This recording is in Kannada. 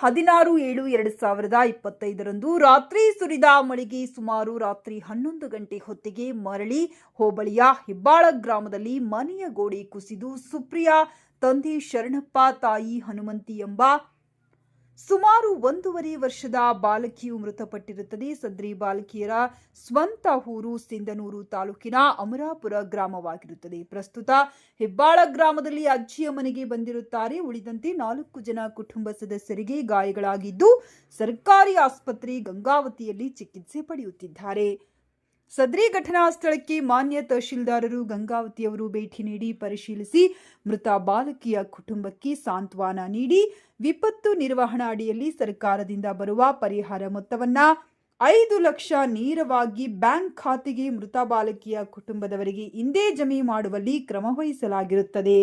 16/7/2025 ರಾತ್ರಿ ಸುರಿದ ಮಳೆಗೆ ಸುಮಾರು ರಾತ್ರಿ 11 ಗಂಟೆ ಹೊತ್ತಿಗೆ ಮರಳಿ ಹೋಬಳಿಯ ಹೆಬ್ಬಾಳ ಗ್ರಾಮದಲ್ಲಿ ಮನೆಯ ಗೋಡೆ ಕುಸಿದು ಸುಪ್ರಿಯಾ ತಂದೆ ಶರಣಪ್ಪ, ತಾಯಿ ಹನುಮಂತಿ ಎಂಬ ಸುಮಾರು 1.5 ವರ್ಷದ ಬಾಲಕಿಯು ಮೃತಪಟ್ಟಿರುತ್ತದೆ. ಸದ್ರಿ ಬಾಲಕಿಯರ ಸ್ವಂತ ಊರು ಸಿಂಧನೂರು ತಾಲೂಕಿನ ಅಮರಾಪುರ ಗ್ರಾಮವಾಗಿರುತ್ತದೆ. ಪ್ರಸ್ತುತ ಹೆಬ್ಬಾಳ ಗ್ರಾಮದಲ್ಲಿ ಅಜ್ಜಿಯ ಮನೆಗೆ ಬಂದಿರುತ್ತಾರೆ. ಉಳಿದಂತೆ 4 ಜನ ಕುಟುಂಬ ಸದಸ್ಯರಿಗೆ ಗಾಯಗಳಾಗಿದ್ದು ಸರ್ಕಾರಿ ಆಸ್ಪತ್ರೆ ಗಂಗಾವತಿಯಲ್ಲಿ ಚಿಕಿತ್ಸೆ ಪಡೆಯುತ್ತಿದ್ದಾರೆ. ಸದ್ರಿ ಘಟನಾ ಸ್ಥಳಕ್ಕೆ ಮಾನ್ಯ ತಹಶೀಲ್ದಾರರು ಗಂಗಾವತಿಯವರು ಭೇಟಿ ನೀಡಿ ಪರಿಶೀಲಿಸಿ ಮೃತ ಬಾಲಕಿಯ ಕುಟುಂಬಕ್ಕೆ ಸಾಂತ್ವನ ನೀಡಿ ವಿಪತ್ತು ನಿರ್ವಹಣಾ ಅಡಿಯಲ್ಲಿ ಸರ್ಕಾರದಿಂದ ಬರುವ ಪರಿಹಾರ ಮೊತ್ತವನ್ನ 5 ಲಕ್ಷ ನೇರವಾಗಿ ಬ್ಯಾಂಕ್ ಖಾತೆಗೆ ಮೃತ ಬಾಲಕಿಯ ಕುಟುಂಬದವರಿಗೆ ಇಂದೇ ಜಮೆ ಮಾಡುವಲ್ಲಿ ಕ್ರಮ ವಹಿಸಲಾಗಿರುತ್ತದೆ.